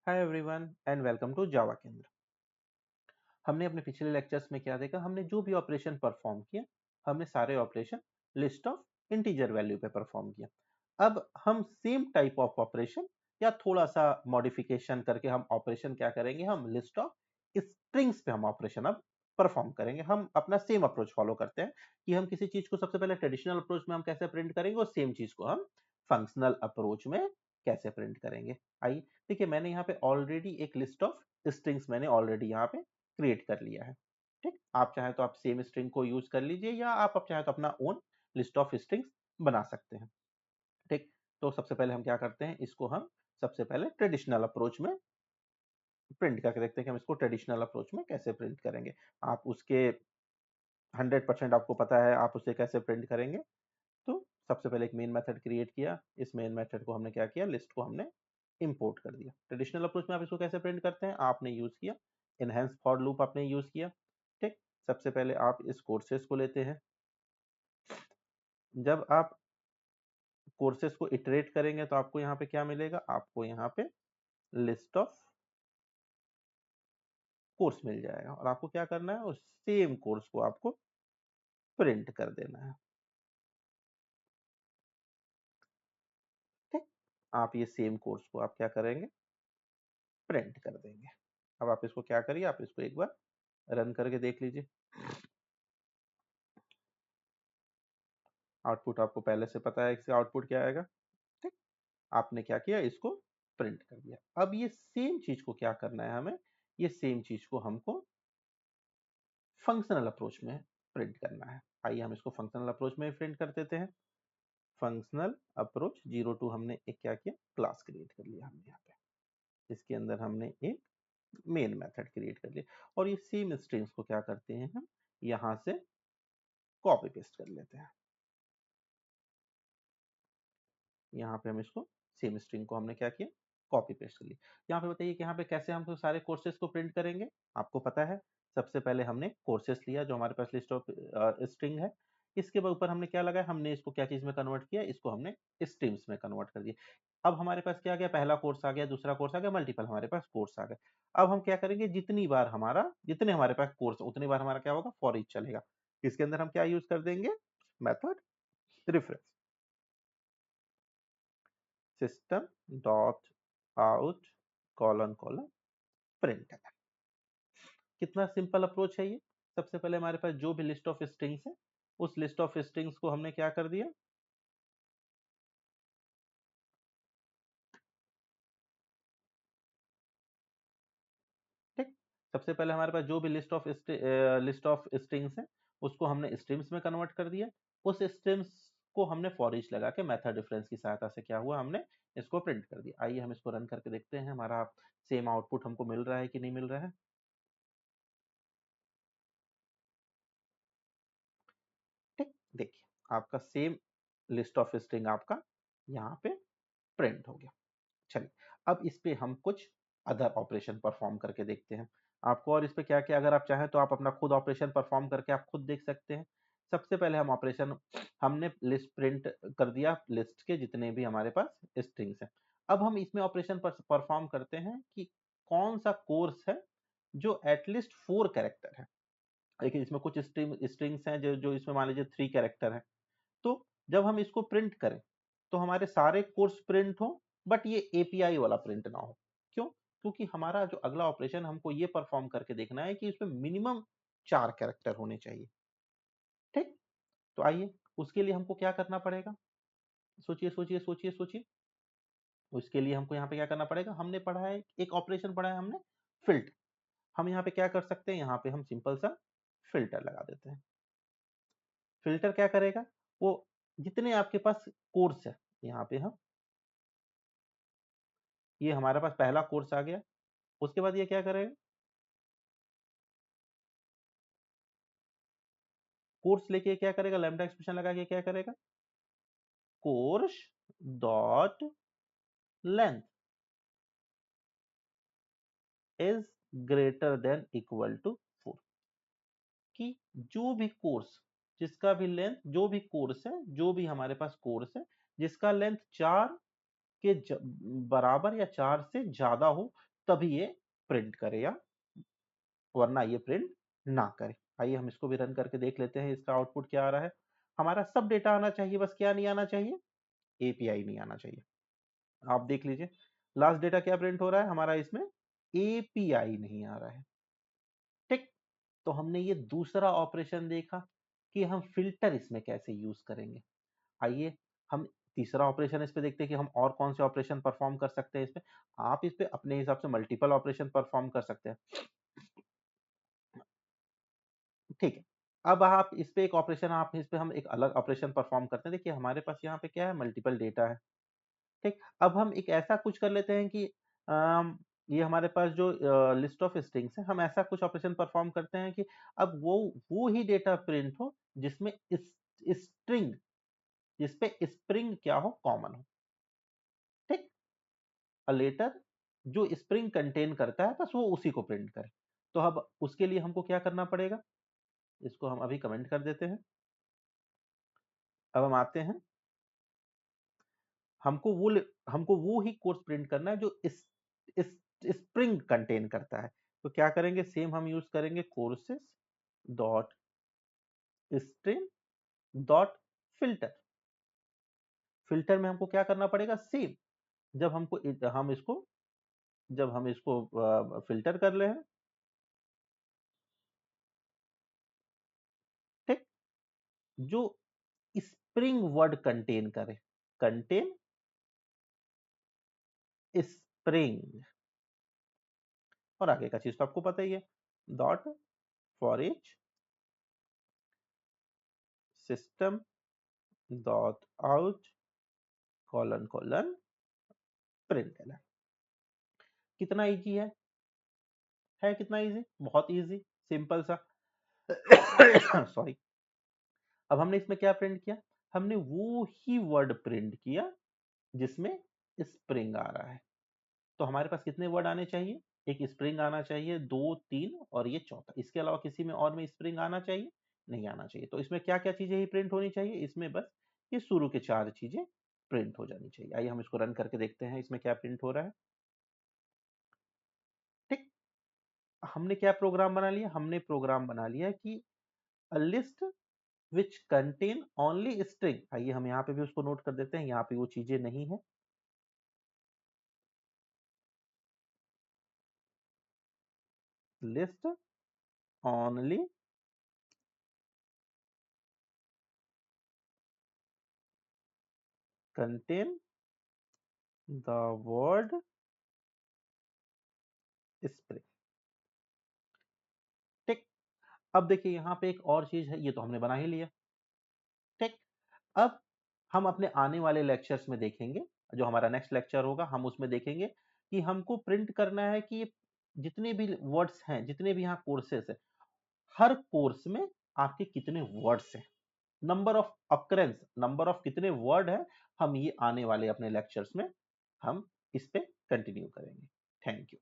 Hi everyone and welcome to Java Kendra. हमने अपने पिछले लेक्चर्स में क्या देखा, हमने जो भी ऑपरेशन परफॉर्म किया, हमने सारे operation list of integer value पे परफॉर्म किया। अब हम सेम टाइप ऑफ ऑपरेशन या थोड़ा सा मॉडिफिकेशन करके हम ऑपरेशन क्या करेंगे, हम लिस्ट ऑफ स्ट्रिंग्स पे हम ऑपरेशन अब परफॉर्म करेंगे। हम अपना सेम अप्रोच फॉलो करते हैं कि हम किसी चीज को सबसे पहले ट्रेडिशनल अप्रोच में हम कैसे प्रिंट करेंगे और सेम चीज को हम फंक्शनल अप्रोच में कैसे प्रिंट करेंगे। आइए देखिए, मैंने यहाँ पे ऑलरेडी एक लिस्ट ऑफ स्ट्रिंग्स मैंने ऑलरेडी यहाँ पे क्रिएट कर लिया है। ठीक, आप चाहे तो आप सेम स्ट्रिंग को यूज कर लीजिए या आप चाहे तो अपना ओन लिस्ट ऑफ स्ट्रिंग्स बना सकते हैं। ठीक, तो सबसे पहले हम क्या करते हैं, इसको हम सबसे पहले ट्रेडिशनल अप्रोच में प्रिंट करके देखते हैं कि हम इसको ट्रेडिशनल अप्रोच में कैसे प्रिंट करेंगे। आप उसके 100% आपको पता है आप उसे कैसे प्रिंट करेंगे। तो सबसे पहले एक मेन मेथड क्रिएट किया, इस मेन मेथड को हमने क्या किया, लिस्ट को हमने इंपोर्ट कर दिया। ट्रेडिशनल अप्रोच में आप इसको कैसे प्रिंट करते हैं, आपने यूज किया एनहेंस फॉर लूप, आपने यूज किया। ठीक, सबसे पहले आप इस कोर्सेस को लेते हैं। जब आप कोर्सेस को इटरेट करेंगे तो आपको यहाँ पे क्या मिलेगा, आपको यहाँ पे लिस्ट ऑफ कोर्स मिल जाएगा और आपको क्या करना है, उस सेम कोर्स को आपको प्रिंट कर देना है। ठीक, आप ये सेम कोर्स को आप क्या करेंगे, प्रिंट कर देंगे। अब आप इसको क्या करिए, आप इसको एक बार रन करके देख लीजिए। आउटपुट आपको पहले से पता है इसका आउटपुट क्या आएगा। ठीक, आपने क्या किया, इसको प्रिंट कर दिया। अब ये सेम चीज को क्या करना है हमें, ये सेम चीज को हमको फंक्शनल अप्रोच में प्रिंट करना है। आइए हम इसको फंक्शनल अप्रोच में प्रिंट कर देते हैं। फंक्शनल अप्रोच 02 हमने एक क्या किया, क्लास क्रिएट कर लिया हमने यहाँ पे। इसके अंदर हमने एक मेन मेथड क्रिएट कर लिया और ये सेम स्ट्रिंग्स को क्या करते हैं, हम यहाँ से कॉपी पेस्ट कर लेते हैं। यहाँ पे हम इसको सेम स्ट्रिंग को हमने क्या किया, कॉपी पेस्ट कर लिया। यहाँ पे बताइए कि यहाँ पे कैसे हम तो सारे कोर्सेज को प्रिंट करेंगे। आपको पता है, सबसे पहले हमने कोर्सेज लिया जो हमारे पास लिस्ट ऑफ स्ट्रिंग है। इसके ऊपर हमने क्या लगाया, हमने इसको क्या चीज में कन्वर्ट किया, इसको हमने स्ट्रीम्स में कन्वर्ट कर दिया। अब हमारे पास क्या आ गया, पहला कोर्स आ गया, दूसरा कोर्स आ गया, मल्टीपल हमारे पास कोर्स आ गए। अब हम क्या करेंगे, जितने हमारे पास कोर्स उतनी बार हमारा क्या होगा, फॉर ईच चलेगा। इसके अंदर हम क्या यूज कर देंगे, method reference, system dot out colon colon print. कितना सिंपल अप्रोच है ये। सबसे पहले हमारे पास जो भी लिस्ट ऑफ स्ट्रिंग्स है, उस लिस्ट ऑफ स्ट्रिंग्स को हमने क्या कर दिया, ठीक। सबसे पहले हमारे पास जो भी लिस्ट ऑफ स्ट्रिंग्स है, उसको हमने स्ट्रिंग्स में कन्वर्ट कर दिया। उस स्ट्रिंग्स को हमने फॉर ईच लगा के मेथड डिफरेंस की सहायता से क्या हुआ, हमने इसको प्रिंट कर दिया। आइए हम इसको रन करके देखते हैं हमारा सेम आउटपुट हमको मिल रहा है कि नहीं मिल रहा है। ठीक, देखिए आपका सेम लिस्ट ऑफ स्ट्रिंग आपका यहाँ पे प्रिंट हो गया। चलिए, अब इस पे हम कुछ अदर ऑपरेशन परफॉर्म करके देखते हैं। आपको और इस पे क्या क्या, अगर आप चाहें तो आप अपना खुद ऑपरेशन परफॉर्म करके आप खुद देख सकते हैं। सबसे पहले हम ऑपरेशन, हमने लिस्ट प्रिंट कर दिया, लिस्ट के जितने भी हमारे पास स्ट्रिंग्स हैं। अब हम इसमें ऑपरेशन परफॉर्म करते हैं कि कौन सा कोर्स है जो एटलीस्ट 4 कैरेक्टर है। लेकिन इसमें कुछ स्ट्रिंग्स हैं जो जो इसमें मान लीजिए 3 कैरेक्टर है। तो जब हम इसको प्रिंट करें तो हमारे सारे कोर्स प्रिंट हो, बट ये एपीआई वाला प्रिंट ना हो। क्यों, क्योंकि हमारा जो अगला ऑपरेशन हमको ये परफॉर्म करके देखना है कि इसमें मिनिमम 4 कैरेक्टर होने चाहिए। ठीक, तो आइए उसके लिए हमको क्या करना पड़ेगा, सोचिए सोचिए सोचिए सोचिए। उसके लिए हमको यहाँ पे क्या करना पड़ेगा, हमने पढ़ा है एक ऑपरेशन पढ़ा है हमने, फिल्टर। हम यहाँ पे क्या कर सकते हैं, यहाँ पे हम सिंपल सा फिल्टर लगा देते हैं। फिल्टर क्या करेगा, वो जितने आपके पास कोर्स है, यहाँ पे हम, ये हमारे पास पहला कोर्स आ गया। उसके बाद ये क्या करेगा, कोर्स लेके क्या करेगा, लैम्डा एक्सप्रेशन लगा के क्या करेगा, course dot length is greater than equal to 4। कि जो भी कोर्स, जिसका भी लेंथ, जो भी कोर्स है, जो भी हमारे पास कोर्स है जिसका लेंथ 4 के बराबर या 4 से ज्यादा हो, तभी ये प्रिंट करे, या वरना ये प्रिंट ना करे। आइए हम इसको भी रन करके देख लेते हैं इसका आउटपुट क्या आ रहा है। हमारा सब डेटा आना चाहिए, बस क्या नहीं आना चाहिए, एपीआई नहीं आना चाहिए। आप देख लीजिए लास्ट डेटा क्या प्रिंट हो रहा है हमारा, इसमें एपीआई नहीं आ रहा है। ठीक, तो हमने ये दूसरा ऑपरेशन देखा कि हम फिल्टर इसमें कैसे यूज करेंगे। आइए हम तीसरा ऑपरेशन इस पे देखते हैं कि हम और कौन से ऑपरेशन परफॉर्म कर सकते हैं इस पे। आप इस पे अपने हिसाब से मल्टीपल ऑपरेशन परफॉर्म कर सकते हैं। ठीक है, अब आप इस पे एक ऑपरेशन, आप इस पे हम एक अलग ऑपरेशन परफॉर्म करते हैं। देखिए हमारे पास यहाँ पे क्या है, मल्टीपल डेटा है। ठीक, अब हम एक ऐसा कुछ कर लेते हैं कि ये हमारे पास जो लिस्ट ऑफ स्ट्रिंग्स है, हम ऐसा कुछ ऑपरेशन परफॉर्म करते हैं कि अब वो ही डेटा प्रिंट हो जिसमें इस स्ट्रिंग, जिसपे स्प्रिंग क्या हो, कॉमन हो। ठीक, लेटर जो स्प्रिंग कंटेन करता है बस वो उसी को प्रिंट करे। तो अब उसके लिए हमको क्या करना पड़ेगा, इसको हम अभी कमेंट कर देते हैं। अब हम आते हैं, हमको वो हमको वो ही कोर्स प्रिंट करना है जो इस स्प्रिंग कंटेन करता है। तो क्या करेंगे, सेम हम यूज करेंगे courses dot string dot filter. Filter में हमको क्या करना पड़ेगा, सेम जब हमको हम इसको जब हम इसको फिल्टर कर ले हैं, ठीक, जो स्प्रिंग वर्ड कंटेन करे, कंटेन स्प्रिंग, और आगे का चीज तो आपको पता ही है, dot for each system dot out colon colon print. कितना इजी है कितना इजी, बहुत इजी, सिंपल सा। सॉरी, अब हमने इसमें क्या प्रिंट किया, हमने वो ही वर्ड प्रिंट किया जिसमें स्प्रिंग आ रहा है। तो हमारे पास कितने वर्ड आने चाहिए, एक स्प्रिंग आना चाहिए, दो, तीन और ये चौथा। इसके अलावा किसी में और में स्प्रिंग आना चाहिए, नहीं आना चाहिए। तो इसमें क्या क्या चीजें ही प्रिंट होनी चाहिए, इसमें बस ये शुरू के चार चीजें प्रिंट हो जानी चाहिए। आइए हम इसको रन करके देखते हैं इसमें क्या प्रिंट हो रहा है। ठीक, हमने क्या प्रोग्राम बना लिया, हमने प्रोग्राम बना लिया कि a list which contain only string। आइए हम यहाँ पे भी उसको नोट कर देते हैं, यहाँ पे वो चीजें नहीं है। list only contain the word spring। ठीक, अब देखिए यहाँ पे एक और चीज है, ये तो हमने बना ही लिया। ठीक, अब हम अपने आने वाले लेक्चर्स में देखेंगे, जो हमारा नेक्स्ट लेक्चर होगा हम उसमें देखेंगे कि हमको प्रिंट करना है कि जितने भी वर्ड्स हैं, जितने भी यहाँ कोर्सेस है, हर कोर्स में आपके कितने वर्ड्स हैं, number of occurrences, number of कितने वर्ड है, हम ये आने वाले अपने लेक्चर्स में हम इस पे कंटिन्यू करेंगे। Thank you.